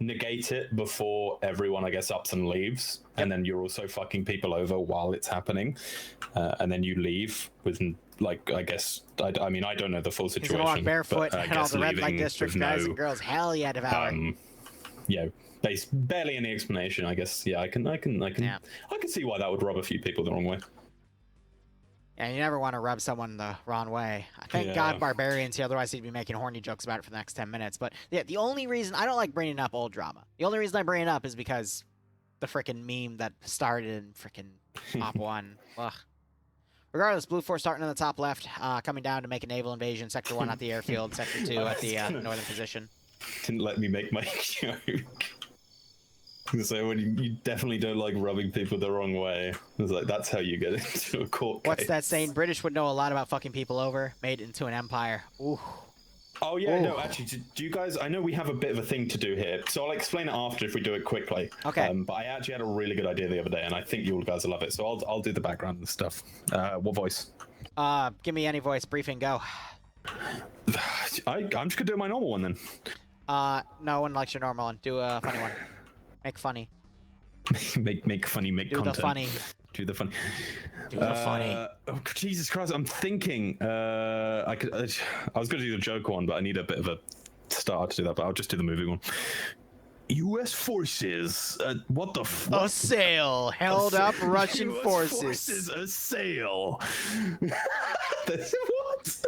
negate it before everyone, I guess, ups and leaves, and then you're also fucking people over while it's happening, and then you leave with, like, I guess, I mean, I don't know the full situation. He's gonna walk barefoot but, in all the red light districts, guys and girls. Hell yeah, Devour. Yeah, barely any explanation, I guess. Yeah, I can see why that would rub a few people the wrong way. Yeah, you never want to rub someone the wrong way. Thank God Barbarian's here, otherwise he'd be making horny jokes about it for the next 10 minutes. But yeah, the only reason I don't like bringing up old drama. The only reason I bring it up is because the frickin' meme that started in frickin' Op 1. Ugh. Regardless, BLUFOR starting on the top left, coming down to make a naval invasion. Sector 1 at the airfield, Sector 2 at the northern position. Didn't let me make my joke. So when you definitely don't like rubbing people the wrong way. It's like, that's how you get into a court case. What's that saying? British would know a lot about fucking people over. Made into an empire. Ooh. Oh yeah, no, actually, do you guys, I know we have a bit of a thing to do here, so I'll explain it after if we do it quickly. Okay. But I actually had a really good idea the other day, and I think you guys will love it, so I'll do the background and stuff. What voice? Give me any voice. Briefing, go. I'm just gonna do my normal one then. No one likes your normal one. Do a funny one. Make funny. make funny, make content. Do the funny. Do the funny. Do the funny. Oh, Jesus Christ, I'm thinking. I was going to do the joke one, but I need a bit of a start to do that, but I'll just do the movie one. U.S. forces. What the fuck? Assail. Held up Russian forces. Forces assail. What?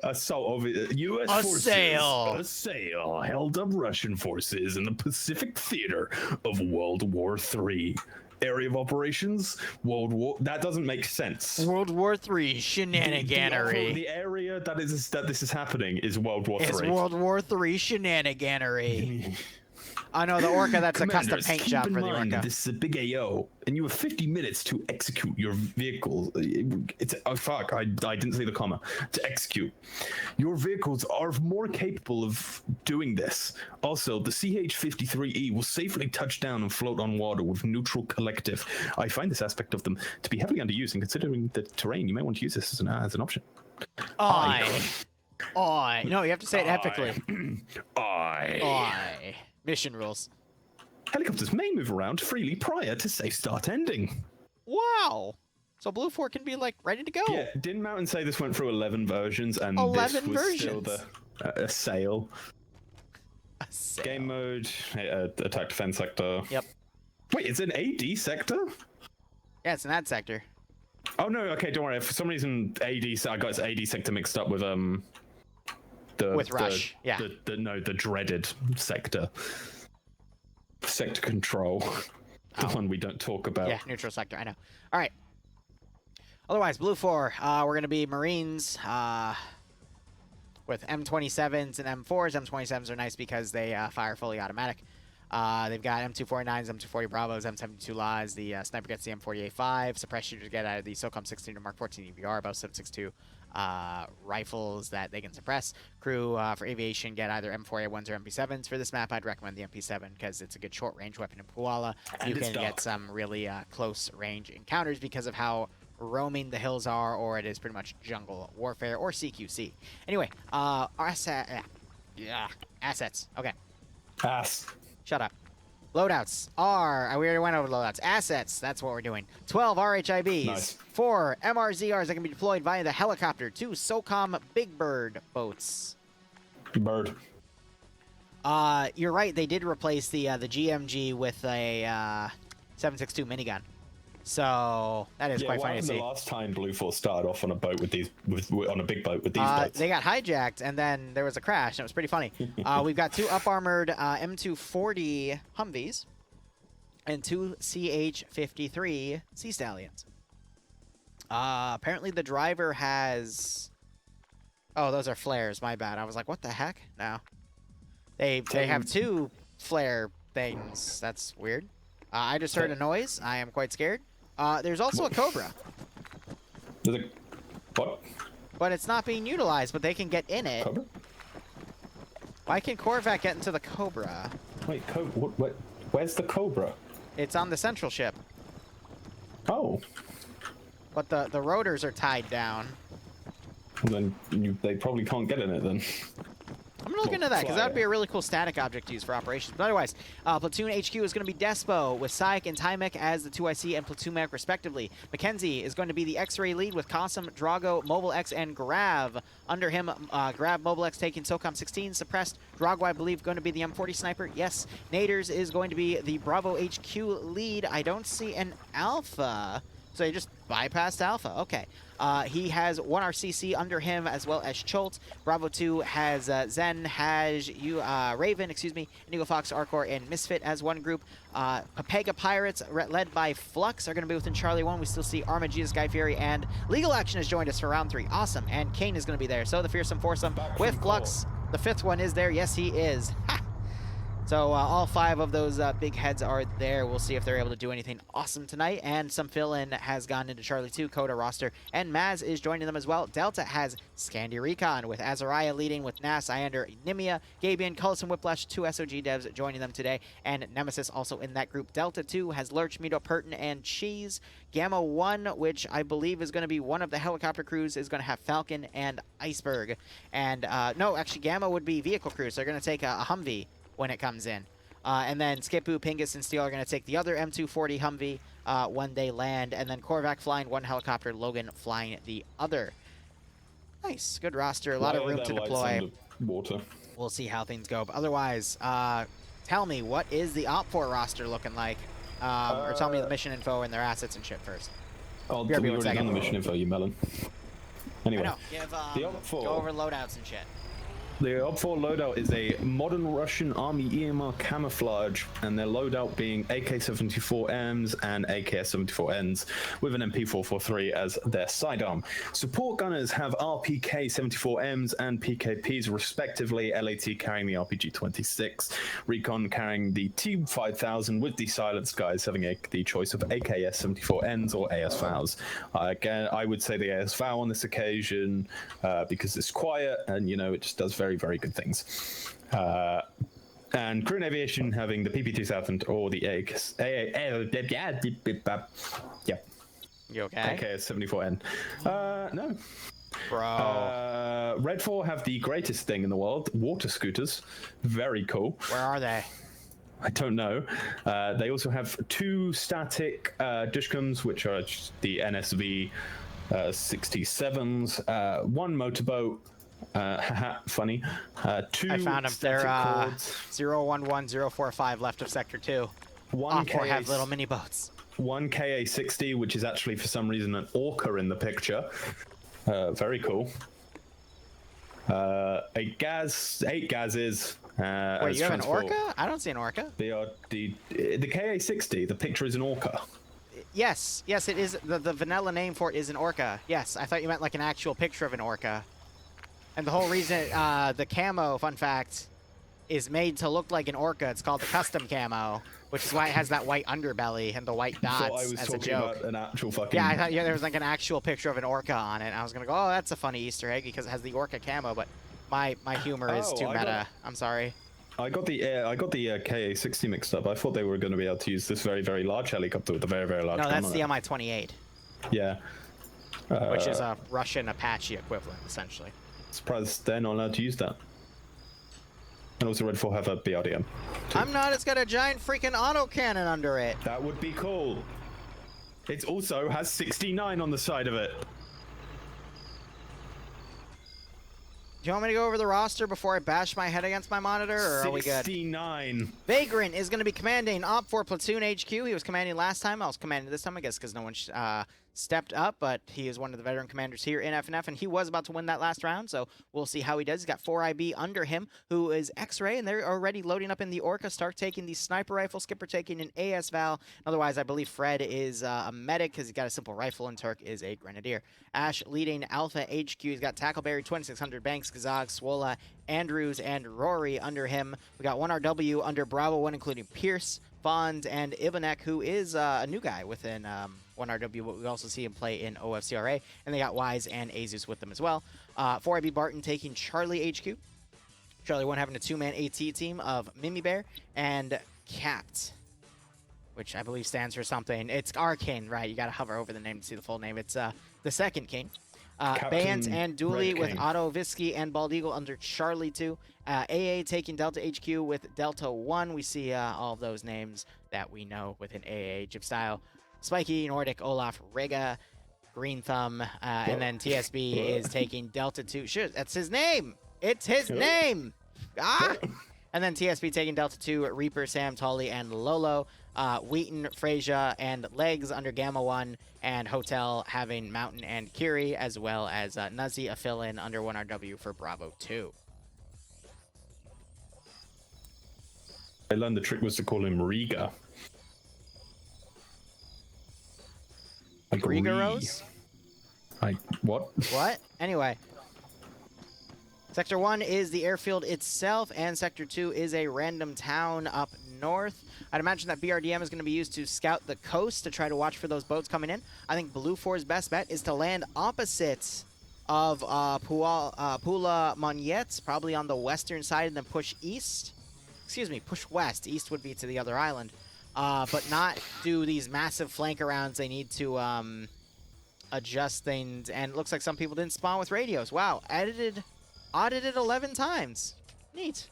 Assault of U.S. forces. Assail. Held up Russian forces in the Pacific theater of World War III. Area of operations, World War. That doesn't make sense. World War III shenaniganery. The area that this is happening is World War III. It's World War III shenaniganery. I know the Orca. That's Commanders, a custom paint job for the Orca. This is a big AO, and you have 50 minutes to execute your vehicles. It's oh fuck! I didn't see the comma. To execute, your vehicles are more capable of doing this. Also, the CH-53E will safely touch down and float on water with neutral collective. I find this aspect of them to be heavily underused, and considering the terrain, you may want to use this as an option. No, you have to say it epically. I. Mission rules. Helicopters may move around freely prior to safe start ending. Wow. So BLUFOR can be like ready to go. Yeah, didn't Mountain say this went through 11 versions and 11 this was versions. still the sale? A sale. Game mode, attack defense sector. Yep. Wait, it's an AD sector? Yeah, it's an ad sector. Oh no, okay, don't worry. For some reason, I got its AD sector mixed up with Rush, yeah. The dreaded sector. Sector control. The one we don't talk about. Yeah, neutral sector, I know. All right. Otherwise, BLUFOR, we're going to be Marines with M27s and M4s. M27s are nice because they fire fully automatic. They've got M249s, M240 Bravos, M72 Laws. The sniper gets the M48-5. Suppress shooters get out of the SOCOM 16 to Mark 14 EVR, about 762. Rifles that they can suppress. Crew for aviation get either M4A1s or MP7s. For this map, I'd recommend the MP7 because it's a good short-range weapon in Puala. You can get some really close-range encounters because of how roaming the hills are, or it is pretty much jungle warfare or CQC. Anyway, assets. Okay. Shut up. Loadouts are, we already went over loadouts. Assets, that's what we're doing. 12 RHIBs. Nice. 4 MRZRs that can be deployed via the helicopter. 2 SOCOM Big Bird boats. Bird. You're right, they did replace the GMG with a 7.62 minigun. So that is quite funny to see. The last time BLUFOR started off on a boat with these, on a big boat with these boats. They got hijacked, and then there was a crash, and it was pretty funny. We've got 2 up-armored M240 Humvees and 2 CH-53 Sea Stallions. Apparently the driver has... Oh, those are flares. My bad. I was like, what the heck? No. They have 2 flare things. That's weird. I just heard a noise. I am quite scared. There's also a Cobra. What? But it's not being utilized, but they can get in it. Cobra? Why can Corvac get into the Cobra? Wait, what? Where's the Cobra? It's on the central ship. Oh. But the rotors are tied down. Then they probably can't get in it then. I'm gonna look into that because that would be a really cool static object to use for operations. But otherwise, Platoon HQ is going to be Despo with Syke and Tymek as the 2IC and Platoon Medic respectively. Mackenzie is going to be the X-Ray lead with Qasim, Drago, Mobile X, and Grav. Under him, Grav, Mobile X taking SOCOM 16, suppressed. Drago, I believe, going to be the M40 sniper. Yes, Naders is going to be the Bravo HQ lead. I don't see an Alpha. So he just bypassed Alpha. Okay. He has one RCC under him as well as Cholt. Bravo 2 has Zen, Haj, Raven, Indigo Fox, Arcor, and Misfit as one group. Papega Pirates, led by Flux, are going to be within Charlie 1. We still see Arma, Jesus, Guy Fury, and Legal Action has joined us for round 3. Awesome. And Kane is going to be there. So the Fearsome Foursome with Flux. The 5th one is there. Yes, he is. Ha! So all 5 of those big heads are there. We'll see if they're able to do anything awesome tonight. And some fill-in has gone into Charlie 2, Coda roster, and Maz is joining them as well. Delta has Scandi Recon with Azariah leading with Nas, Iander, Nimia, Gabian, Cullis, and Whiplash, 2 SOG devs joining them today. And Nemesis also in that group. Delta 2 has Lurch, Mito, Pertin, and Cheese. Gamma 1, which I believe is going to be one of the helicopter crews, is going to have Falcon and Iceberg. And no, actually Gamma would be vehicle crews. So they're going to take a Humvee when it comes in. And then Skipu, Pingus, and Steel are going to take the other M240 Humvee when they land. And then Korvac flying one helicopter, Logan flying the other. Nice. Good roster. A lot of room to deploy. Water. We'll see how things go. But otherwise, tell me, what is the OPFOR roster looking like? Or tell me the mission info and their assets and shit first. Oh, we already done the mission info, you melon. Anyway. I know. Give, go over loadouts and shit. The OPFOR loadout is a modern Russian Army EMR camouflage, and their loadout being AK-74Ms and AKS-74Ns with an MP443 as their sidearm. Support gunners have RPK-74Ms and PKPs respectively, LAT carrying the RPG-26, Recon carrying the T-5000 with the silenced guys having the choice of AKS-74Ns or AS-FAUs. Again, I would say the AS-FAU on this occasion because it's quiet and, you know, it just does very, very good things. And crew and aviation having the PP2000 or the yeah. You okay? AKS-74N. No. Bro. Red 4 have the greatest thing in the world, water scooters. Very cool. Where are they? I don't know. They also have 2 static dishcoms, which are the NSV 67s, 1 motorboat. Funny. 2 I found them. They're 011045 left of Sector 2. 1 OPFOR have little mini boats. 1 KA-60, which is actually for some reason an orca in the picture. Very cool. 8 Gazes. Wait, you have an orca? I don't see an orca. They are the KA-60. The picture is an orca. Yes, it is. The vanilla name for it is an orca. Yes, I thought you meant like an actual picture of an orca. And the whole reason, the camo, fun fact, is made to look like an orca. It's called the custom camo, which is why it has that white underbelly and the white dots as a joke. About an actual fucking... Yeah, I thought there was like an actual picture of an orca on it. And I was going to go, oh, that's a funny Easter egg because it has the orca camo, but my humor is too meta. I'm sorry. I got the KA-60 mixed up. I thought they were going to be able to use this very, very large helicopter with a very, very large gun No, that's the on Mi-28. Yeah. Which is a Russian Apache equivalent, essentially. Surprised they're not allowed to use that. And also Red 4 have a BRDM. I'm not, it's got a giant freaking autocannon under it. That would be cool. It also has 69 on the side of it. Do you want me to go over the roster before I bash my head against my monitor, or are we good? 69. Vagrant is going to be commanding OPFOR Platoon HQ. He was commanding last time. I was commanding this time, I guess, because no one stepped up, but he is one of the veteran commanders here in FNF, and he was about to win that last round, so we'll see how he does. He's got 4 IB under him, who is X-Ray, and they're already loading up in the Orca. Stark taking the sniper rifle, Skipper taking an AS-Val. Otherwise, I believe Fred is a medic, because he's got a simple rifle, and Turk is a grenadier. Ash leading Alpha HQ. He's got Tackleberry, 2600 Banks, Kazag, Swola, Andrews, and Rory under him. We got 1 RW under Bravo 1, including Pierce, Fond, and Ivanek, who is a new guy within 1RW, but we also see him play in OFCRA. And they got Wise and Azus with them as well. 4IB Barton taking Charlie HQ. Charlie 1 having a 2-man AT team of Mimi Bear and Capt, which I believe stands for something. It's Arcane, right? You got to hover over the name to see the full name. It's the second king. Bayant and Dooley Red with King. Otto Visky and Bald Eagle under Charlie 2. AA taking Delta HQ with Delta 1. We see all of those names that we know within AA Gyp style. Spiky, Nordic, Olaf, Rega, Green Thumb, and then TSB is taking Delta 2. Sure, that's his name. It's his name. Ah! And then TSB taking Delta 2, Reaper, Sam, Tully, and Lolo. Wheaton, Freyja, and Legs under Gamma 1, and Hotel having Mountain and Kiri, as well as Nuzzy, a fill-in under 1RW for Bravo 2. I learned the trick was to call him Riga. Like Riga Rose? What? What? Anyway. Sector 1 is the airfield itself, and Sector 2 is a random town up north. I'd imagine that BRDM is going to be used to scout the coast to try to watch for those boats coming in. I think BLUFOR's best bet is to land opposite of Pula Moniette, probably on the western side, and then push east. Excuse me, push west. East would be to the other island. But not do these massive flank arounds. They need to adjust things, and it looks like some people didn't spawn with radios. Wow, audited 11 times. Neat.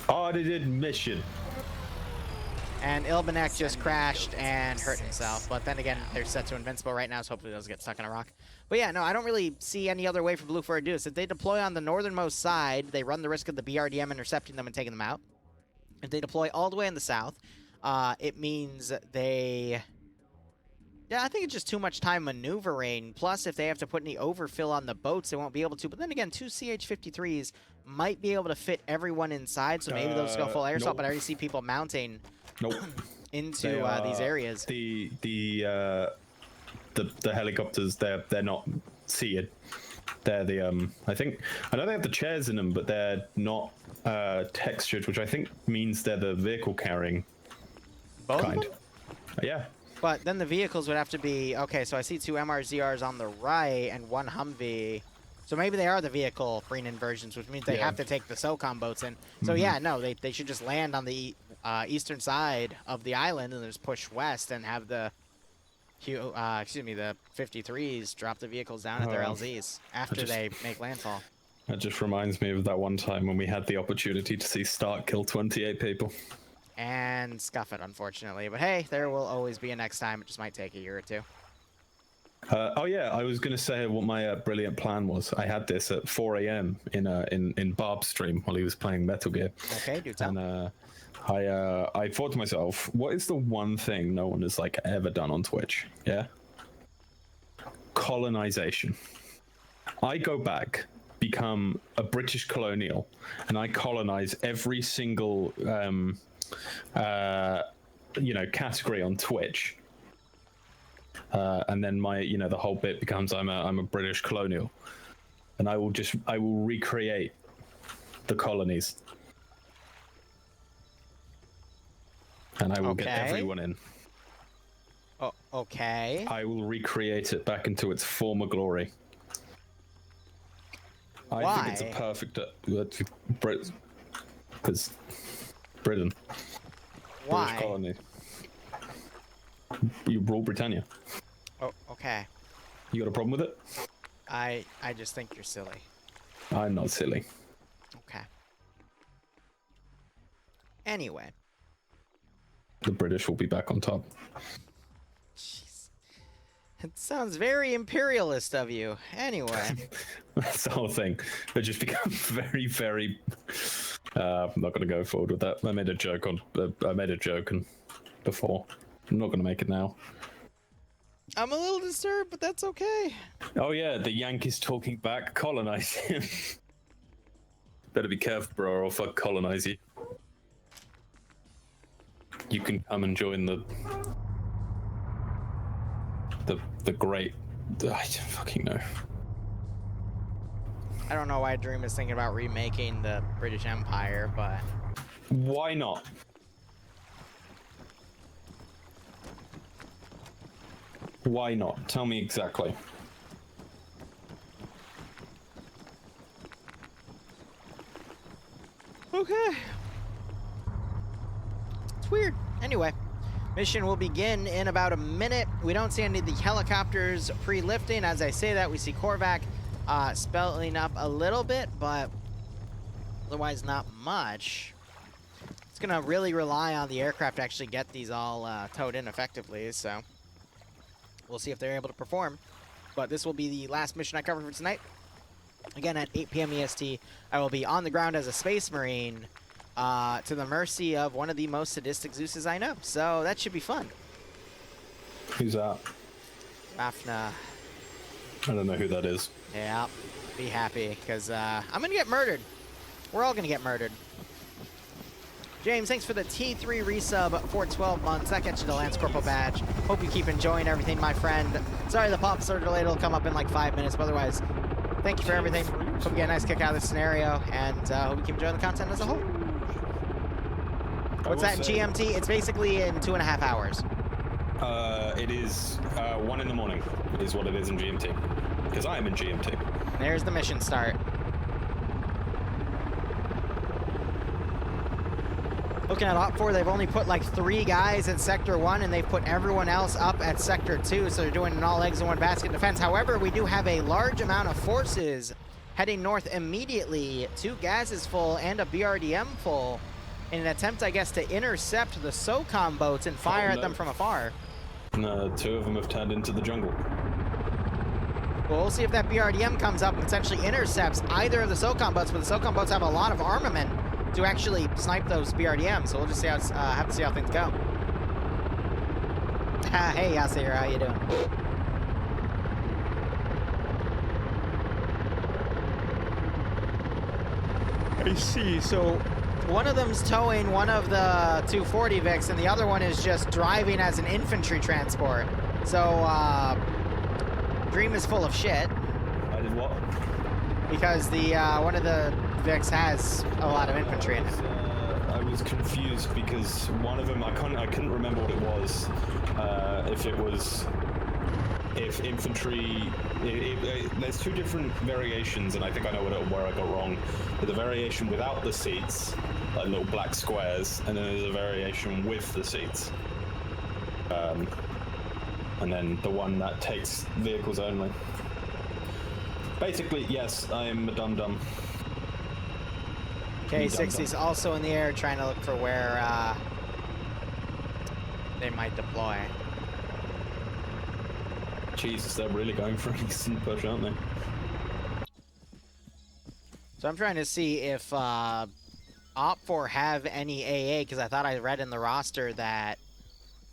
Audited mission. And Ilbanek just crashed and hurt himself. But then again, they're set to invincible right now, so hopefully those get stuck in a rock. But yeah, no, I don't really see any other way for BLUFOR to do this. If they deploy on the northernmost side, they run the risk of the BRDM intercepting them and taking them out. If they deploy all the way in the south, it means they... Yeah, I think it's just too much time maneuvering. Plus, if they have to put any overfill on the boats, they won't be able to. But then again, 2 CH-53s might be able to fit everyone inside, so maybe they'll just go full air assault. But I already see people mounting into these areas. The helicopters, they're not seated. They're the I know they have the chairs in them, but they're not textured, which I think means they're the vehicle carrying Both kind. of them? Yeah. But then the vehicles would have to be... Okay, so I see 2 MRZRs on the right and 1 Humvee. So maybe they are the vehicle bring-in versions, which means they have to take the SOCOM boats in. So yeah, no, they should just land on the eastern side of the island and just push west and have the... the 53s drop the vehicles down at their LZs after they make landfall. That just reminds me of that one time when we had the opportunity to see Stark kill 28 people. And scuff it, unfortunately. But hey, there will always be a next time. It just might take a year or two. Oh yeah, I was going to say what my brilliant plan was. I had this at 4 a.m. in Barb's stream while he was playing Metal Gear. Okay, do tell. And I thought to myself, what is the one thing no one has like ever done on Twitch? Yeah, colonization. I go back, become a British colonial, and I colonize every single category on Twitch. And then the whole bit becomes I'm a British colonial, and I will recreate the colonies, and I will get everyone in. Oh, okay. I will recreate it back into its former glory. Why? I think it's a perfect because Britain. Why? British colony. You rule Britannia. Oh, okay. You got a problem with it? I just think you're silly. I'm not silly. Okay. Anyway. The British will be back on top. Jeez. It sounds very imperialist of you. Anyway. That's the whole thing. It just becomes very, very... I'm not going to go forward with that. I made a joke before. I'm not going to make it now. I'm a little disturbed, but that's okay. Oh yeah, the Yankees talking back, colonize him. Better be careful, bro, or I'll fuck colonize you. You can come and join the great... I don't fucking know. I don't know why Dream is thinking about remaking the British Empire, but... Why not? Why not? Tell me exactly. Okay. It's weird. Anyway, Mission will begin in about a minute. We don't see any of the helicopters pre-lifting. As I say that, we see Korvac spelling up a little bit, but otherwise not much. It's going to really rely on the aircraft to actually get these all towed in effectively, so we'll see if they're able to perform. But this will be the last mission I cover for tonight. Again, at 8 p.m. EST, I will be on the ground as a Space Marine to the mercy of one of the most sadistic Zeuses I know. So that should be fun. Who's that? Rafna. I don't know who that is. Yeah, be happy, because I'm going to get murdered. We're all going to get murdered. James, thanks for the T3 resub for 12 months. That gets you the Lance Corporal badge. Hope you keep enjoying everything, my friend. Sorry the pops are delayed. It'll come up in like 5 minutes, but otherwise, thank you for everything. Hope you get a nice kick out of this scenario, and hope you keep enjoying the content as a whole. What's that in GMT? It's basically in 2.5 hours. It is 1 in the morning is what it is in GMT. Because I am in GMT. There's the mission start. Looking at OPFOR, they've only put like 3 guys in Sector 1, and they've put everyone else up at Sector 2, so they're doing an all eggs in one basket defense. However, we do have a large amount of forces heading north immediately. 2 gases full and a BRDM full in an attempt, I guess, to intercept the SOCOM boats and fire at them from afar. No, 2 of them have turned into the jungle. Well, we'll see if that BRDM comes up and potentially intercepts either of the SOCOM boats, but the SOCOM boats have a lot of armament to actually snipe those BRDMs, so we'll just see how, have to see how things go. Hey, Yasir, how you doing? I see, so one of them's towing one of the 240 Vics, and the other one is just driving as an infantry transport. So, Dream is full of shit. I did what? Because the one of the Vics has a lot of infantry in it. I was confused because one of them, I couldn't remember what it was. If infantry, there's 2 different variations, and I think I know where I got wrong. There's a variation without the seats, like little black squares, and then there's a variation with the seats. And then the one that takes vehicles only. Basically, yes, I am a dum-dum. K-60's also in the air, trying to look for where they might deploy. Jesus, they're really going for an instant push, aren't they? So I'm trying to see if OPFOR have any AA, because I thought I read in the roster that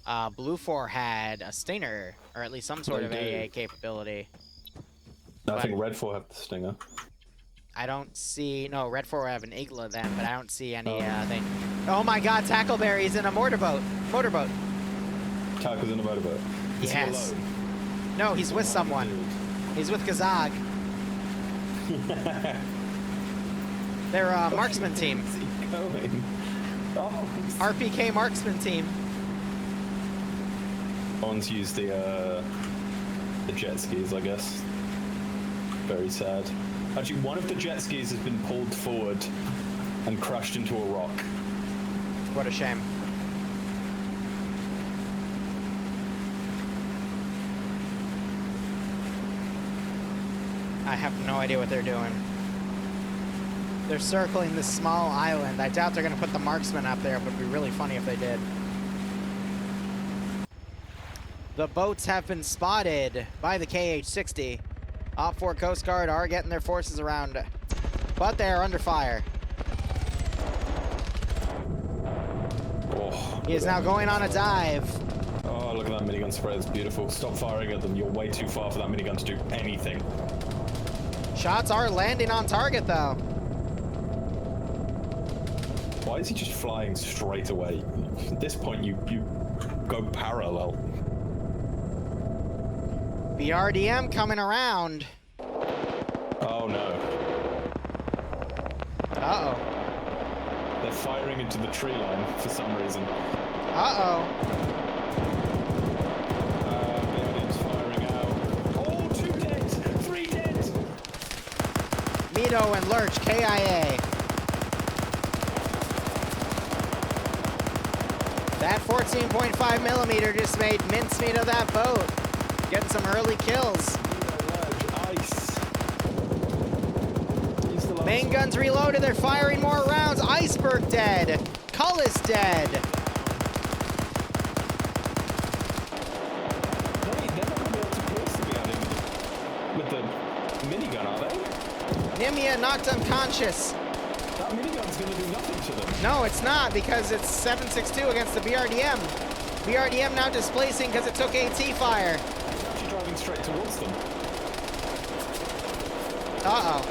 BLUFOR had a Stinger, or at least some sort of AA capability. I think Red 4 have the Stinger. I don't see... No, Red 4 have an Igla then, but I don't see any thing. Oh my god, Tackleberry's in a motorboat. Tackle's in a motorboat. Is he alone? No, he's with someone. He's with Kazag. They're a marksman team. Where's he going? Oh, RPK marksman team. One's used the jet skis, I guess. Very sad. Actually, one of the jet skis has been pulled forward and crashed into a rock. What a shame. I have no idea what they're doing. They're circling this small island. I doubt they're going to put the marksman up there, but it'd be really funny if they did. The boats have been spotted by the KH-60. OPFOR Coast Guard are getting their forces around, but they are under fire. Oh, He is now going on a dive. Oh, look at that minigun spray. It's beautiful. Stop firing at them. You're way too far for that minigun to do anything. Shots are landing on target, though. Why is he just flying straight away? At this point, you go parallel. BRDM coming around. Oh no. Uh-oh. They're firing into the tree line for some reason. Uh-oh. BRDM's firing out. Oh, 2 dead! 3 dead! Mito and Lurch, KIA. That 14.5 millimeter just made mincemeat of that boat. Getting some early kills. Main guns reloaded. They're firing more rounds. Iceberg dead. Cullis dead. They're not going to be able to pierce the BRDM with the minigun, are they? Nimia knocked unconscious. That minigun's going to do nothing to them. No, it's not, because it's 7.62 against the BRDM. BRDM now displacing because it took AT fire. It's actually driving straight towards them. Uh-oh.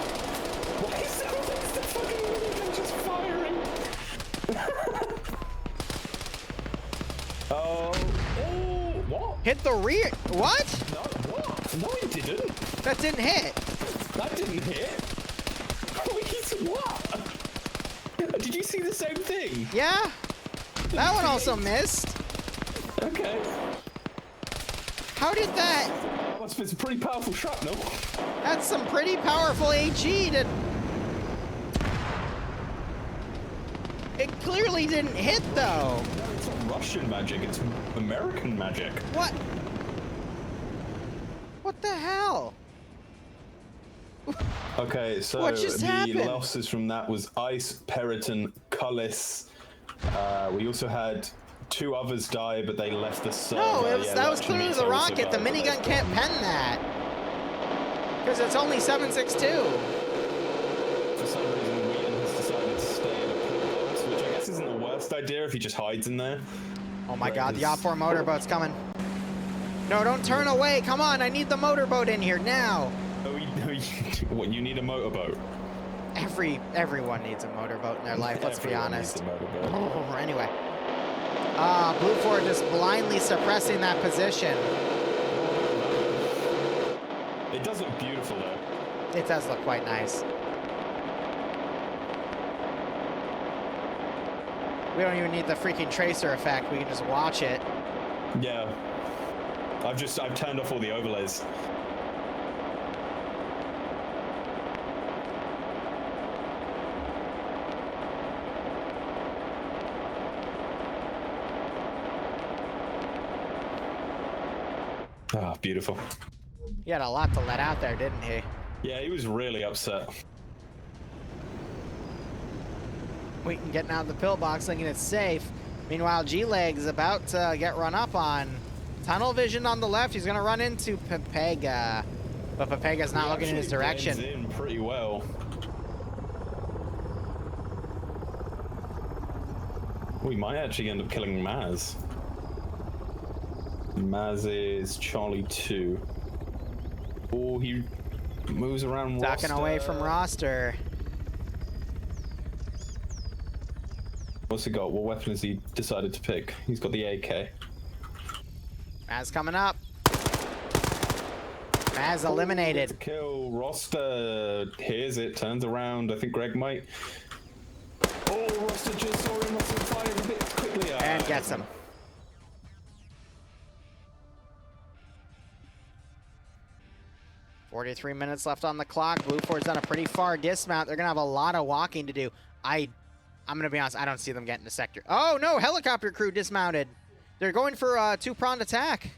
Why is the fucking minigun just firing? Oh, what? Hit the rear. What? No, what? No, it didn't. That didn't hit. That didn't hit. What? Did you see the same thing? Yeah. That one also missed. Okay. How did that? Must have been some pretty powerful shrapnel. That's some pretty powerful AG to... It clearly didn't hit, though. No, it's not Russian magic, it's American magic. What? What the hell? Okay, so What just the happened? losses from that was Ice, Periton, Cullis. We also had 2 others die, but they left the server. No, it was, Yeah, that was clearly the Lcpl rocket. The also died, minigun can't pen that. Because it's only 7.62. For some reason, Wheaton has decided to stay in a pillbox, which I guess isn't the worst idea if he just hides in there. Oh my god, the OPFOR motorboat's coming. No, don't turn away. Come on, I need the motorboat in here now. What, you need a motorboat? Everyone needs a motorboat in their life, let's be Everyone honest. needs a motorboat. Anyway. BLUFOR just blindly suppressing that position. It does look beautiful, though. It does look quite nice. We don't even need the freaking tracer effect. We can just watch it. Yeah. I've turned off all the overlays. Ah, beautiful. He had a lot to let out there, didn't he? Yeah, he was really upset. Wheaton getting out of the pillbox, thinking it's safe. Meanwhile, G-Leg's about to get run up on. Tunnel vision on the left. He's going to run into Pepega. But Pepega's not looking in his direction. Blends in pretty well. We might actually end up killing Maz. Maz is Charlie 2. Oh, he moves around Ducking away from roster. What's he got? What weapon has he decided to pick? He's got the AK. Maz coming up. Maz eliminated. Oh, kill. Roster hears it, turns around. I think Greg might. Oh, Roster just saw him off the fire a bit quickly. And gets him. .43 minutes left on the clock. BLUFOR's done a pretty far dismount. They're going to have a lot of walking to do. I'm going to be honest, I don't see them getting to sector. Oh, no, helicopter crew dismounted. They're going for a two-pronged attack.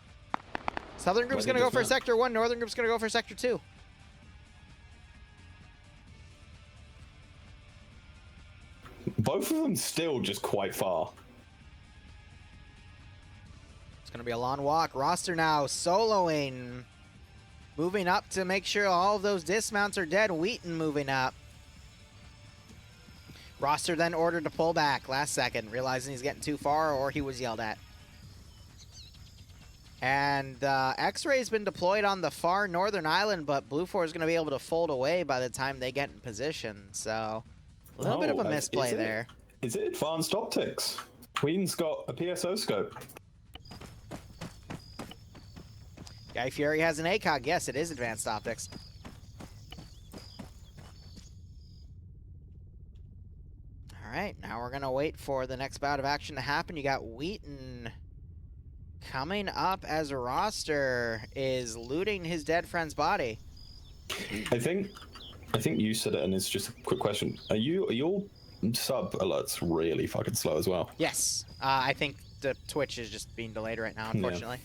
Southern group's going to go for sector 1. Northern group's going to go for sector 2. Both of them still just quite far. It's going to be a long walk. Roster now soloing. Moving up to make sure all of those dismounts are dead. Wheaton moving up. Roster then ordered to pull back last second, realizing he's getting too far or he was yelled at. And X-Ray's been deployed on the far northern island, but BLUFOR is going to be able to fold away by the time they get in position. So a little bit of a misplay there. Is it advanced optics? Wheaton's got a PSO scope. Guy Fury has an ACOG. Yes, it is advanced optics. All right, now we're going to wait for the next bout of action to happen. You got Wheaton coming up as a Roster is looting his dead friend's body. I think you said it, and it's just a quick question. Are your sub alerts really fucking slow as well? Yes, I think the Twitch is just being delayed right now, unfortunately.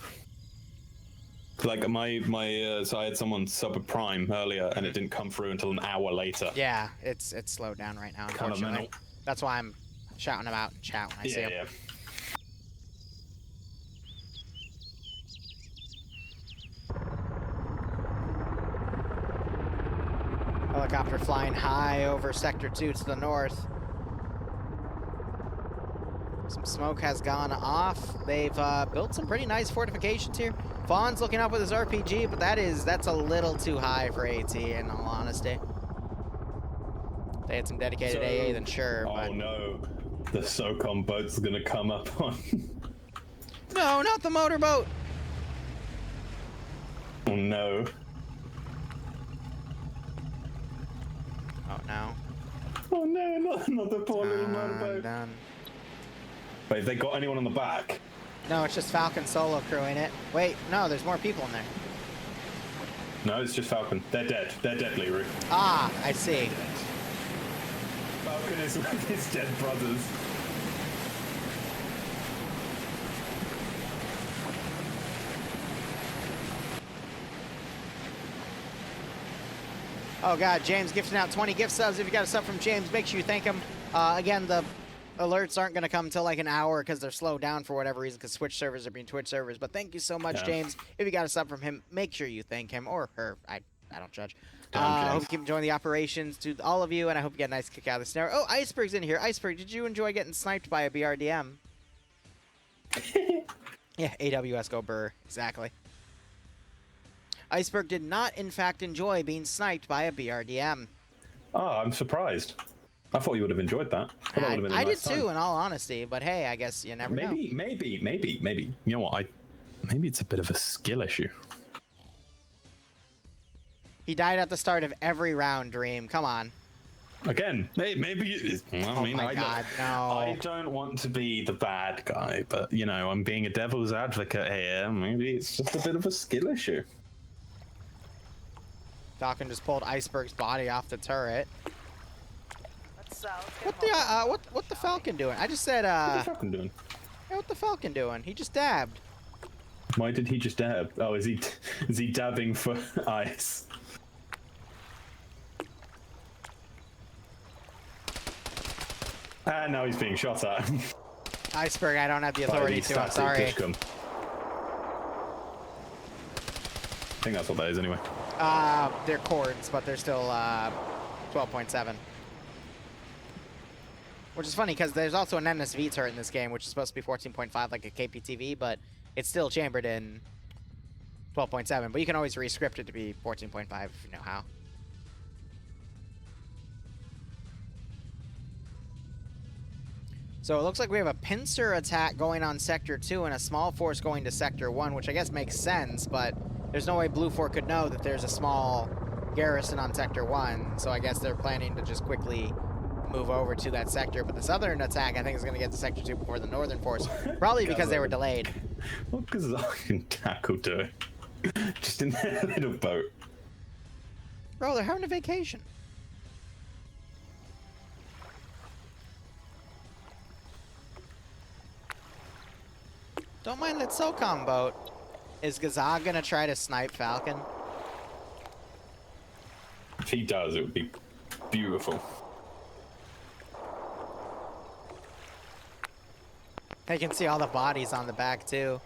Like so I had someone sub a Prime earlier, and it didn't come through until an hour later. Yeah, it's slowed down right now, Kind of unfortunately. mental. That's why I'm shouting about in chat when I see him. Yeah. Helicopter flying high over Sector 2 to the north. Some smoke has gone off. They've built some pretty nice fortifications here. Fawn's looking up with his RPG, but that's a little too high for AT, in all honesty. If they had some dedicated AA, then sure. Oh but... no, the SOCOM Boats are gonna come up on. No, not the motorboat. Oh no. Oh no. Oh no, not the poor little motorboat. Done. Wait, have they got anyone on the back? No, it's just Falcon solo crewing it. Wait, no, there's more people in there. No, it's just Falcon. They're dead. They're dead, Liru. Ah, I see. Falcon is with his dead brothers. Oh god, James gifting out 20 gift subs. If you got a sub from James, make sure you thank him. Again, the alerts aren't going to come until like an hour because they're slowed down for whatever reason because Twitch servers are being Twitch servers. But thank you so much, James. If you got a sub from him, make sure you thank him or her. I don't judge. I hope you keep enjoying the operations to all of you, and I hope you get a nice kick out of the scenario. Oh, Iceberg's in here. Iceberg, did you enjoy getting sniped by a BRDM? Yeah, AWS go burr. Exactly. Iceberg did not, in fact, enjoy being sniped by a BRDM. Oh, I'm surprised. I thought you would have enjoyed that. I did too, in all honesty. But hey, I guess you never know. Maybe. You know what? Maybe it's a bit of a skill issue. He died at the start of every round, Dream. Come on. Again, maybe it is. I mean, my God, no. I don't want to be the bad guy, but, you know, I'm being a devil's advocate here. Maybe it's just a bit of a skill issue. Falcon just pulled Iceberg's body off the turret. What the Falcon doing? I just said, What's the Falcon doing? Hey, what the Falcon doing? He just dabbed. Why did he just dab? Oh, is he dabbing for ice? And now he's being shot at. Iceberg, I don't have the authority to. I'm sorry. I think that's what that is anyway. They're chords, but they're still 12.7. Which is funny because there's also an NSV turret in this game, which is supposed to be 14.5 like a KPTV, but it's still chambered in 12.7. But you can always rescript it to be 14.5 if you know how. So it looks like we have a pincer attack going on Sector 2 and a small force going to Sector 1, which I guess makes sense, but there's no way BLUFOR could know that there's a small garrison on Sector 1, so I guess they're planning to just quickly move over to that sector. But the southern attack, I think, is going to get to Sector 2 before the northern force, probably because they were delayed. What Kazakh tackle doing? Just in their little boat. Bro, they're having a vacation. Don't mind that SOCOM boat. Is Gazag gonna try to snipe Falcon? If he does, it would be beautiful. I can see all the bodies on the back too.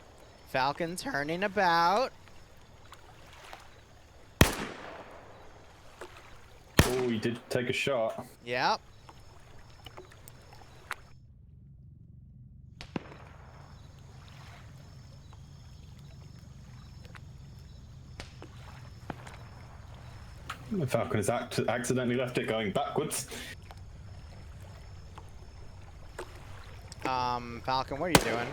Falcon turning about. Oh, he did take a shot. Yep. The Falcon has accidentally left it going backwards. Falcon, what are you doing?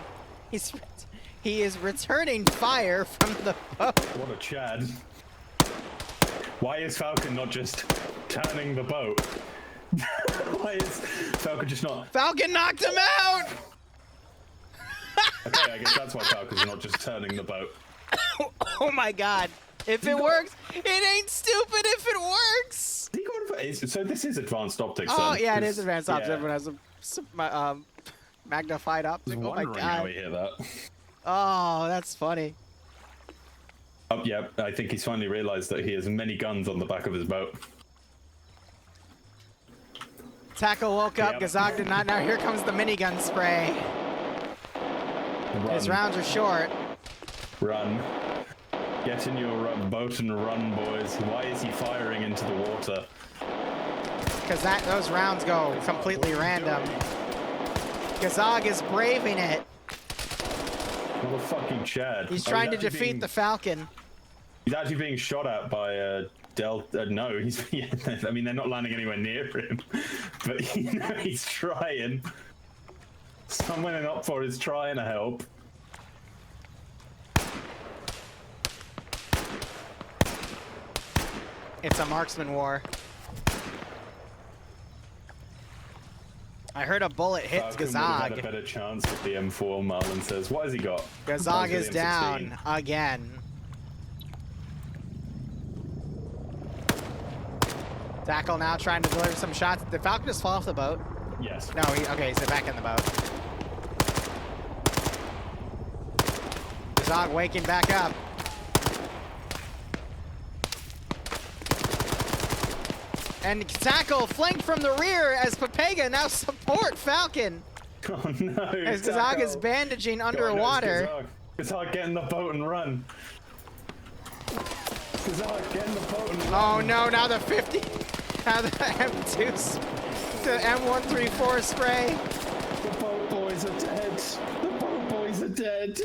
He is returning fire from the boat. What a Chad. Why is Falcon not just turning the boat? Why is Falcon just not... Falcon knocked him out! Okay, I guess that's why Falcon's not just turning the boat. Oh my god. If it works, it ain't stupid if it works! So this is advanced optics, Oh, then, yeah, it is advanced optics. Everyone has Magnified I optic. was Oh my wondering how he god. hit that. Oh, that's funny. Oh, yeah, I think he's finally realized that he has many guns on the back of his boat. Tackle woke up. Yep. Gazog did not. Now here comes the minigun spray. Run. His rounds are short. Run. Get in your boat and run, boys. Why is he firing into the water? Because those rounds go completely random. Gazog is braving it. What a fucking Chad. He's trying to defeat the Falcon. He's actually being shot at by no, he's. Yeah, I mean, they're not landing anywhere near him, but you know he's trying. Someone in OPFOR is trying to help. It's a marksman war. I heard a bullet hit Gazog. Had a better chance with the M4. Marlon says. What has he got? Gazog is down again. Tackle now trying to deliver some shots. Did Falcon just fall off the boat? Yes. No, okay, he's back in the boat. Gazog waking back up. And Tackle flanked from the rear as Papega now support Falcon. Oh no. As Gazog is bandaging underwater. Gazog, get in the boat and run. Gazog, get in the boat and run. Oh no, now the 50. Now the M2, the M134 spray. The boat boys are dead. The boat boys are dead.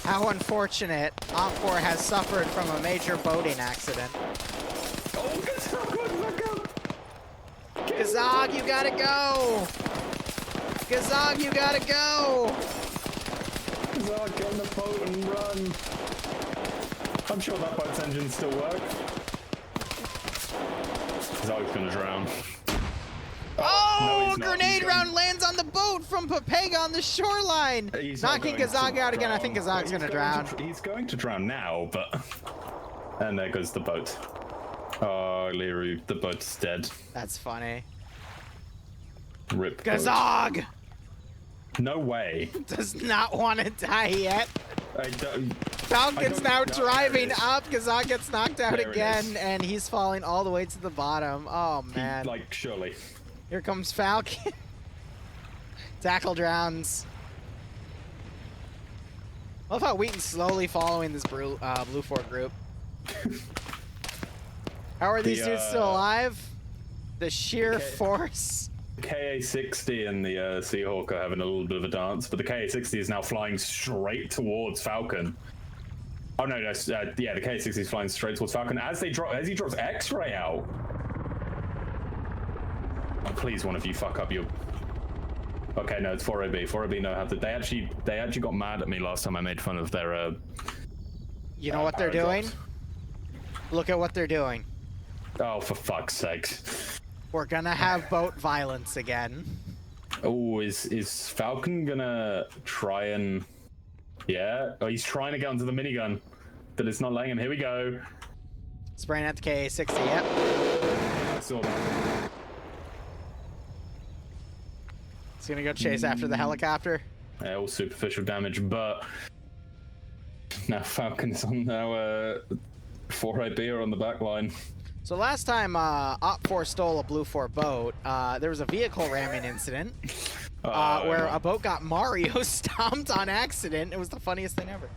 How unfortunate. OPFOR has suffered from a major boating accident. Oh, Gazog, look up. Gazog, you gotta go. Gazog, you gotta go. Gazog, get in the boat and run. I'm sure that boat's engines still work. Gazog's gonna drown. Oh, no, a grenade round lands on the boat from Papega on the shoreline. Knocking Gazog out again. I think Gazog's gonna drown. He's going to drown now, but... And there goes the boat. Oh, Liru, the boat's dead. That's funny. Rip Gazog! boat. No way. Does not want to die yet. I don't... Falcon's now driving up. up. Gazog gets knocked out There it again, is. and he's falling all the way to the bottom. Oh, man. Like, surely. Here comes Falcon. Tackle drowns. I love how Wheaton's slowly following this BLUFOR group. How are these dudes still alive? The sheer force. The KA-60 and the Seahawk are having a little bit of a dance, but the KA-60 is now flying straight towards Falcon. Oh no, yeah, the KA-60 is flying straight towards Falcon as he drops X-ray out. Oh, please, one of you fuck up your... Okay, no, it's 4OB. 4OB know how to... They actually got mad at me last time I made fun of their... You know what they're doing? Look at what they're doing. Oh, for fuck's sake. We're gonna have boat violence again. Oh, is Falcon gonna try and... Yeah? Oh, he's trying to get onto the minigun. But it's not letting him. Here we go. Spraying at the KA-60, yep. I saw that. He's gonna go chase after the helicopter. Yeah, all superficial damage, but... Now Falcon's on now, 4IB are on the back line. So last time OPFOR stole a BLUFOR boat, there was a vehicle ramming incident where a boat got Mario stomped on accident. It was the funniest thing ever.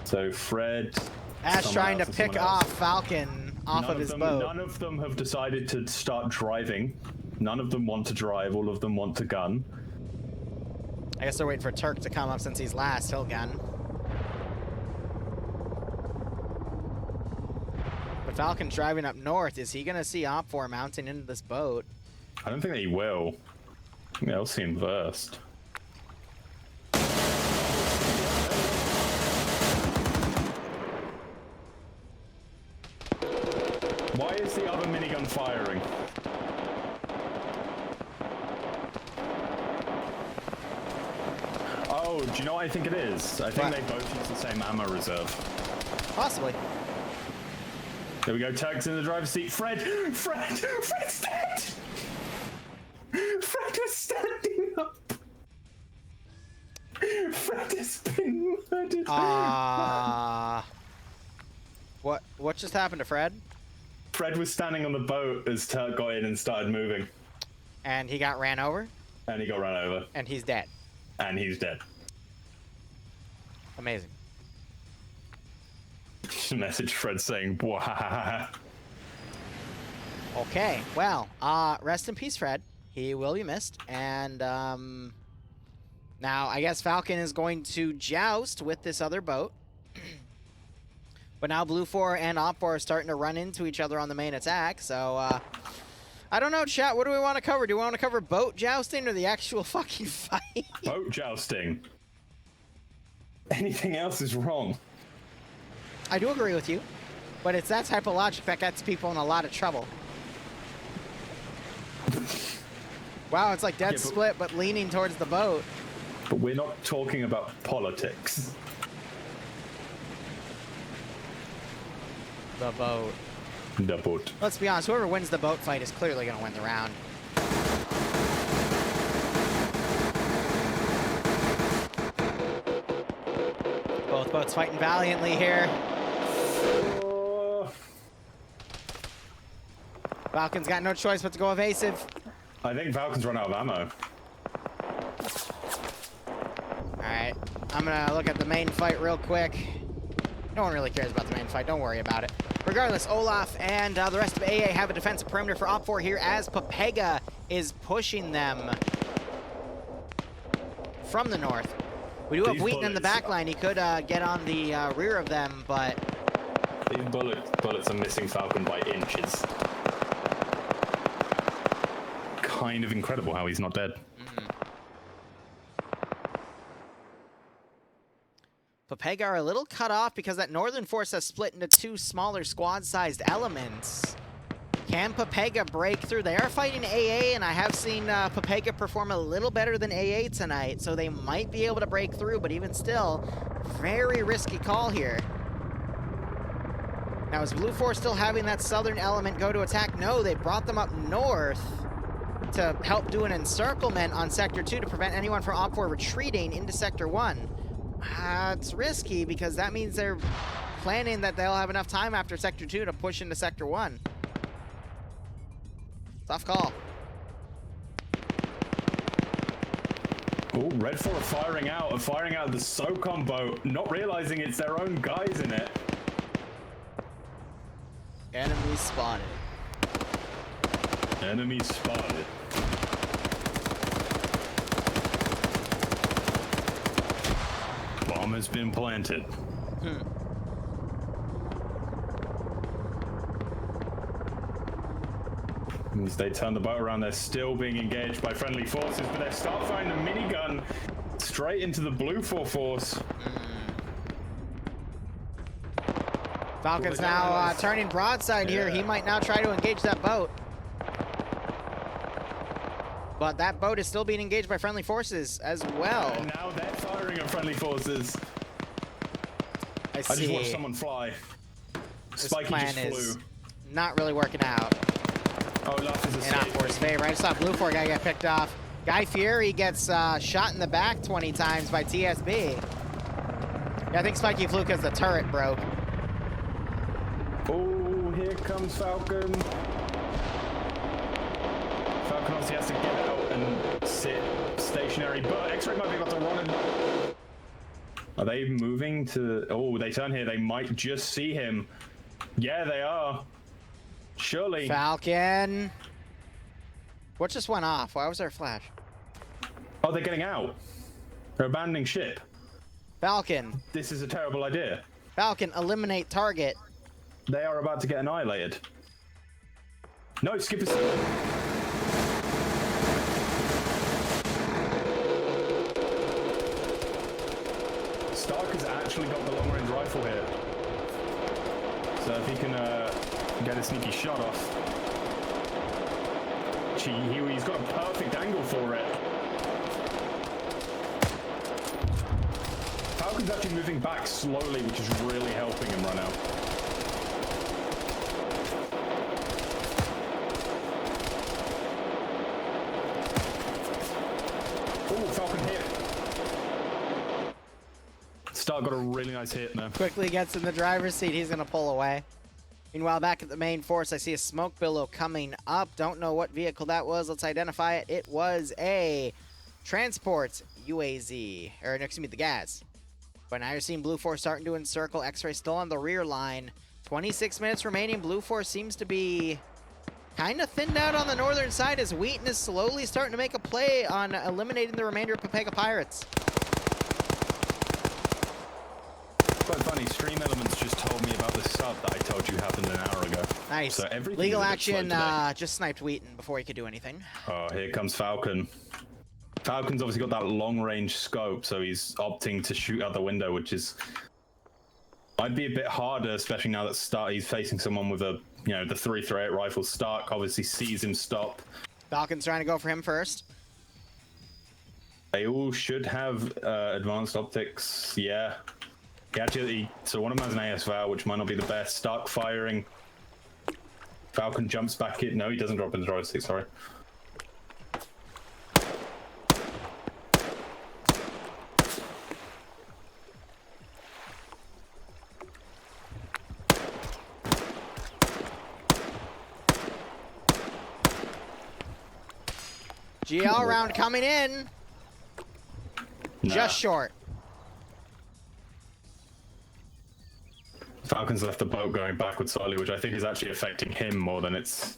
So Fred... Ash trying to pick off Falcon off of his boat. None of them have decided to start driving. None of them want to drive. All of them want to gun. I guess they're waiting for Turk to come up since he's last. He'll gun. But Falcon driving up north. Is he going to see OPFOR mounting into this boat? I don't think that he will. I think they'll see him first. Why is the other minigun firing? Oh, do you know what I think it is? I think they both use the same ammo reserve. Possibly. There we go, Turk's in the driver's seat. Fred's dead! Fred has been murdered. What just happened to Fred? Fred was standing on the boat as Turk got in and started moving. And he got ran over? And he got run over. And he's dead. And he's dead. Amazing. Message Fred saying, "Bwah." Okay, well, rest in peace, Fred. He will be missed. And now I guess Falcon is going to joust with this other boat. But now BLUFOR and OPFOR are starting to run into each other on the main attack. So I don't know, chat. What do we want to cover? Do we want to cover boat jousting or the actual fucking fight? Boat jousting. Anything else is wrong. I do agree with you, but it's that type of logic that gets people in a lot of trouble. Wow, it's like dead split, but leaning towards the boat. But we're not talking about politics. The boat. The boat. Let's be honest, whoever wins the boat fight is clearly going to win the round. Both boats fighting valiantly here. Falcon's got no choice but to go evasive. I think Falcon's run out of ammo. Alright, I'm gonna look at the main fight real quick. No one really cares about the main fight, don't worry about it. Regardless, Olaf and the rest of AA have a defensive perimeter for OPFOR here as Papega is pushing them from the north. We do have Wheaton in the back line. He could get on the rear of them, but... These bullets are missing Falcon by inches. Kind of incredible how he's not dead. Papega are a little cut off because that northern force has split into two smaller squad-sized elements. Can Papega break through? They are fighting AA, and I have seen Papega perform a little better than AA tonight, so they might be able to break through, but even still, very risky call here. Now, is BLUFOR still having that southern element go to attack? No, they brought them up north to help do an encirclement on Sector 2 to prevent anyone from OPFOR retreating into Sector 1. It's risky because that means they're planning that they'll have enough time after Sector 2 to push into Sector 1. Tough call. Oh, Red 4 are firing out the SOCOM boat, not realizing it's their own guys in it. Enemy spotted. Enemy spotted. Bomb has been planted. As they turn the boat around, they're still being engaged by friendly forces, but they start firing the minigun straight into the BLUFOR force. Falcon's now turning broadside here. He might now try to engage that boat. But that boat is still being engaged by friendly forces as well. And now they're firing at friendly forces. I see. I just watched someone fly. This Spiky plan just is flew. not really working out. Oh, Olaf is In OPFOR's favor. I just saw BLUFOR guy get picked off. Guy Fieri gets shot in the back 20 times by TSB. Yeah, I think Spiky flew because the turret broke. Oh, here comes Falcon. Falcon obviously has to get out and sit stationary, but X-Ray might be able to run in. Are they moving to... Oh, they turn here. They might just see him. Yeah, they are. Surely. Falcon. What just went off? Why was there a flash? Oh, they're getting out. They're abandoning ship. Falcon. This is a terrible idea. Falcon, eliminate target. They are about to get annihilated. No, skip a step. Stark has actually got the long-range rifle here. So if he can get a sneaky shot off. He's got a perfect angle for it. Falcon's actually moving back slowly, which is really helping him run out. Oh, Falcon hit. Stark got a really nice hit there. Quickly gets in the driver's seat. He's going to pull away. Meanwhile, back at the main force, I see a smoke billow coming up. Don't know what vehicle that was. Let's identify it. It was a transport UAZ. Or, no, excuse me, the gas. But now you're seeing BLUFOR starting to encircle. X-Ray still on the rear line. 26 minutes remaining. BLUFOR seems to be kind of thinned out on the northern side as Wheaton is slowly starting to make a play on eliminating the remainder of Pepega Pirates. Quite funny, Stream Elements just told me about the sub that I told you happened an hour ago. Nice. So everything Legal is a bit slow action today. just sniped Wheaton before he could do anything. Oh, here comes Falcon. Falcon's obviously got that long-range scope, so he's opting to shoot out the window, which is might be a bit harder, especially now that he's facing someone with a, you know, the 338 rifle. Stark obviously sees him stop. Falcon's trying to go for him first. They all should have advanced optics. Yeah. So one of them has an ASVAL, which might not be the best. Stark firing. Falcon jumps back in. No, he doesn't drop in the driver's seat, sorry. GL round coming in. Nah. Just short. Falcon's left the boat going backwards slightly, which I think is actually affecting him more than it's...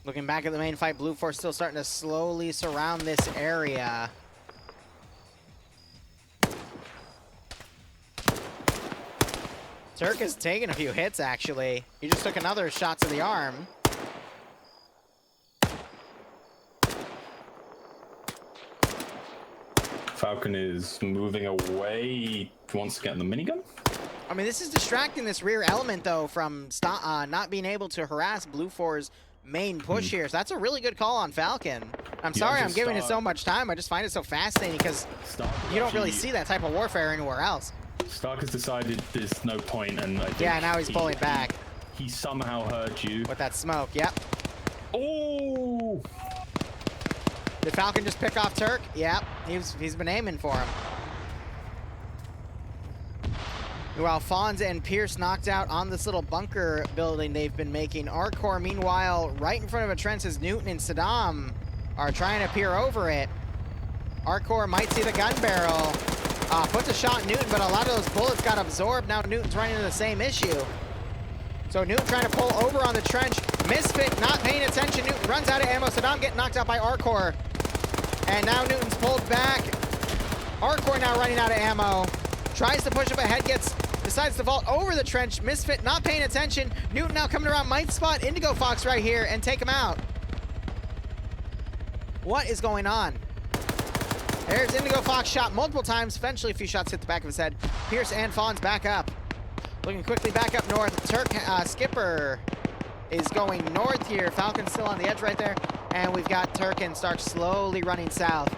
Looking back at the main fight, BLUFOR still starting to slowly surround this area. Turk is taking a few hits, actually. He just took another shot to the arm. Falcon is moving away. He wants to get in the minigun. I mean, this is distracting this rear element, though, from not being able to harass BLUFOR's main push here. So that's a really good call on Falcon. I'm sorry I'm giving it so much time. I just find it so fascinating because you don't really see that type of warfare anywhere else. Stark has decided there's no point, and I think yeah, now he's pulling back. He somehow heard you. With that smoke, yep. Oh! Did Falcon just pick off Turk? Yep, he's been aiming for him. While Fonz and Pierce knocked out on this little bunker building they've been making. Arcor, meanwhile, right in front of a trench as Newton and Saddam are trying to peer over it. Arcor might see the gun barrel. Puts a shot in Newton, but a lot of those bullets got absorbed. Now Newton's running into the same issue. So Newton trying to pull over on the trench. Misfit not paying attention. Newton runs out of ammo. Saddam getting knocked out by Arcor. And now Newton's pulled back. Arcor now running out of ammo. Tries to push up ahead, decides to vault over the trench. Misfit not paying attention. Newton now coming around, might spot Indigo Fox right here and take him out. What is going on? There's Indigo Fox shot multiple times. Eventually a few shots hit the back of his head. Pierce and Fonz back up. Looking quickly back up north. Turk Skipper is going north here. Falcon's still on the edge right there. And we've got Turk and Stark slowly running south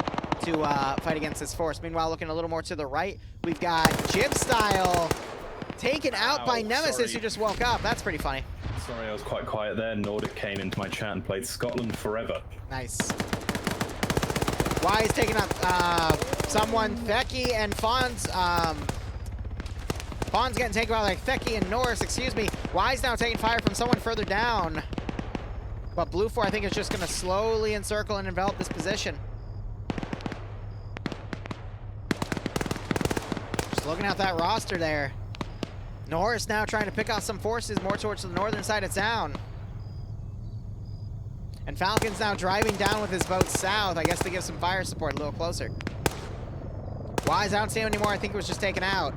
to fight against this force. Meanwhile, looking a little more to the right, we've got Jib Style taken out by Nemesis, who just woke up. That's pretty funny. Sorry, I was quite quiet there. Nordic came into my chat and played Scotland Forever. Nice. Wise taking up someone, Thecky and Fonz. Fonz getting taken out like Thecky and Norris, excuse me. Wise now taking fire from someone further down. But BLUFOR, I think, is just going to slowly encircle and envelop this position. Just looking at that roster there. Norris now trying to pick off some forces more towards the northern side of town. And Falcon's now driving down with his boat south, I guess to give some fire support a little closer. Wise, I don't see him anymore. I think it was just taken out.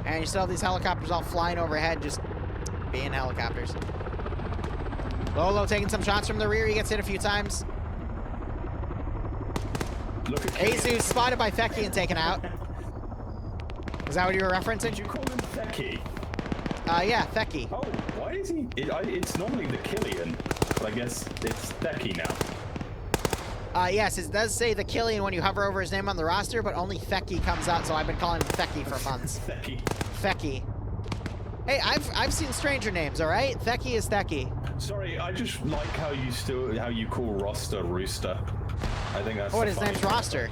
And you still have these helicopters all flying overhead, just being helicopters. Lolo taking some shots from the rear. He gets hit a few times. Look at Azu spotted by Thecky and taken out. Is that what you were referencing? Did you call him Thecky? Yeah, Thecky. Oh, why is he? It's normally the Killian, but I guess it's Thecky now. Yes, it does say the Killian when you hover over his name on the roster, but only Thecky comes out, so I've been calling him Thecky for months. Thecky. Thecky. Hey, I've seen stranger names, all right? Thecky is Thecky. Sorry, I just like how you call roster Rooster. I think that's. Oh, his name's Roster.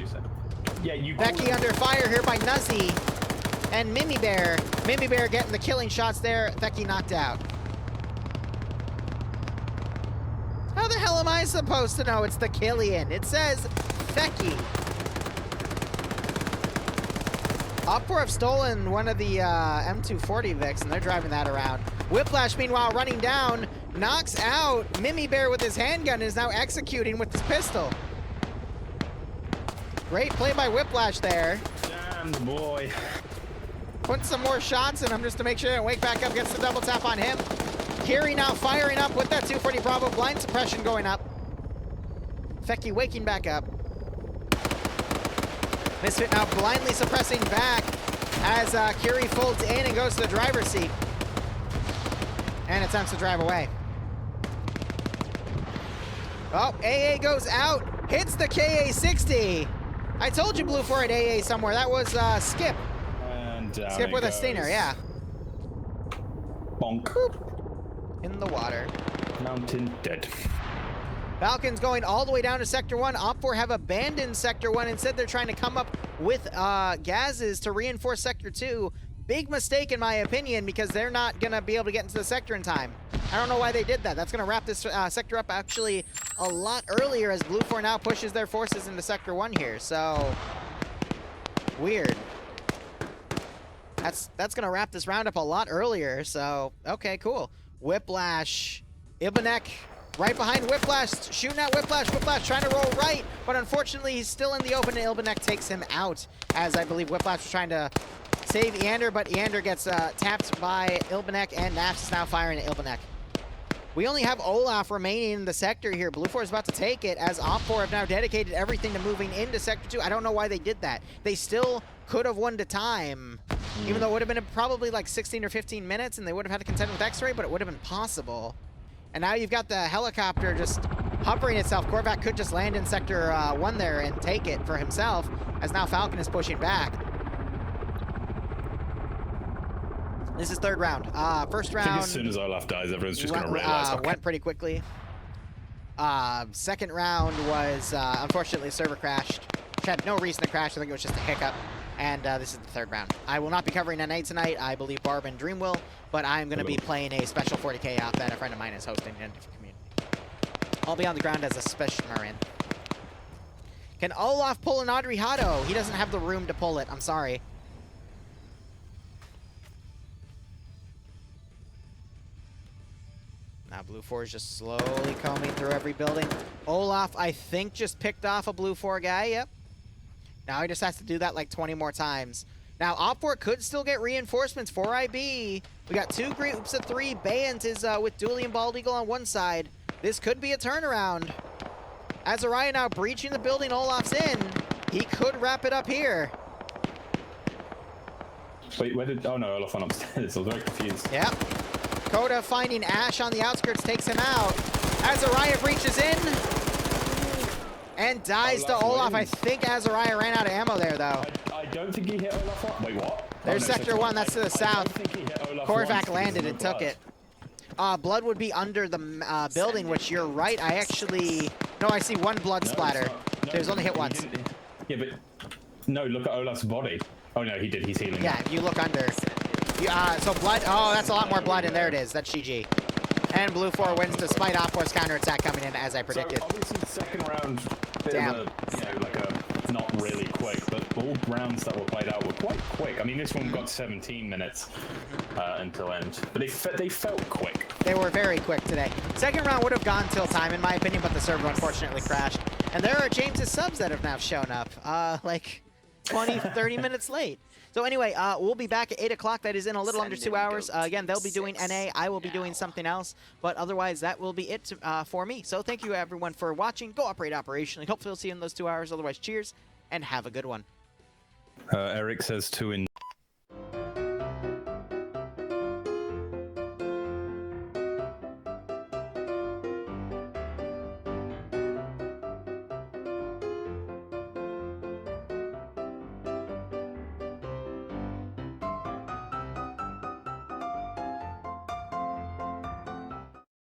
Yeah, you. Becky under fire here by Nuzzy and Mimi Bear. Mimi Bear getting the killing shots there. Becky knocked out. How the hell am I supposed to know it's the Killian? It says Becky. OPFOR have stolen one of the M240 Vics, and they're driving that around. Whiplash, meanwhile, running down, knocks out Mimi Bear with his handgun and is now executing with his pistol. Great play by Whiplash there. Damn, boy. Put some more shots in him just to make sure that Wake back up, gets the double tap on him. Kiri now firing up with that 240 Bravo, blind suppression going up. Fecky waking back up. Misfit now blindly suppressing back as Kiri folds in and goes to the driver's seat. And attempts to drive away. Oh, AA goes out, hits the KA-60. I told you BLUFOR at AA somewhere. That was Skip. And down Skip with goes. a stinger, yeah. Bonk. Boop. In the water. Mountain dead. Falcons going all the way down to Sector 1. OPFOR have abandoned Sector 1. Instead, they're trying to come up with gases to reinforce Sector 2. Big mistake, in my opinion, because they're not going to be able to get into the sector in time. I don't know why they did that. That's going to wrap this sector up actually a lot earlier as BLUFOR now pushes their forces into Sector 1 here. So, weird. That's going to wrap this round up a lot earlier. So, okay, cool. Whiplash. Ibanek right behind Whiplash, shooting at Whiplash. Whiplash trying to roll right, but unfortunately he's still in the open and Ibanek takes him out, as I believe Whiplash was trying to save Eander, but Eander gets tapped by Ilbanek, and Naps is now firing at Ilbanek. We only have Olaf remaining in the sector here. BLUFOR is about to take it, as OPFOR have now dedicated everything to moving into Sector 2. I don't know why they did that. They still could have won to time, even though it would have been probably like 16 or 15 minutes, and they would have had to contend with X-Ray, but it would have been possible. And now you've got the helicopter just hovering itself. Korvac could just land in Sector 1 there and take it for himself, as now Falcon is pushing back. This is third round. First round. I think as soon as Olaf dies, everyone's just going to realize. Okay. Went pretty quickly. Second round was, unfortunately, server crashed. Which had no reason to crash. I think it was just a hiccup. And this is the third round. I will not be covering NA tonight. I believe Barb and Dream will. But I'm going to be playing a special 40K out that a friend of mine is hosting in a different community. I'll be on the ground as a special Marin. Can Olaf pull an Audrey Hotto? He doesn't have the room to pull it. I'm sorry. Now BLUFOR is just slowly combing through every building. Olaf, I think, just picked off a BLUFOR guy. Yep. Now he just has to do that like 20 more times. Now OPFOR could still get reinforcements for IB. We got two groups of three. Bayant is with Dooley and Bald Eagle on one side. This could be a turnaround. Azariah now breaching the building. Olaf's in. He could wrap it up here. Wait, where did... Oh no, Olaf went upstairs. I was very confused. Yep. Coda finding Ash on the outskirts takes him out. Azariah breaches in and dies to Olaf. I think Azariah ran out of ammo there, though. I don't think he hit Olaf once. Wait, what? There's Sector 1. That's to the south. Korvac landed and took it. Blood. Blood would be under the building, which you're right. I actually... No, I see one blood splatter. No, There's only hit once. Yeah, but... No, look at Olaf's body. Oh no, he did. He's healing. Yeah, if you look under. So blood... Oh, that's a lot more blood, and there it is. That's GG. And BLUFOR wins despite OPFOR's counterattack coming in, as I predicted. So obviously, second round, bit Damn. of a, you know, like a not really quick, but all rounds that were played out were quite quick. I mean, this one got 17 minutes until end, but they felt quick. They were very quick today. Second round would have gone till time, in my opinion, but the server unfortunately crashed. And there are James's subs that have now shown up, like 20, 30 minutes late. So anyway, we'll be back at 8 o'clock. That is in a little under 2 hours. Again, they'll be doing NA. I will be doing something else. But otherwise, that will be it for me. So thank you, everyone, for watching. Go operate operationally. Hopefully, we'll see you in those 2 hours. Otherwise, cheers, and have a good one. Eric says 2 in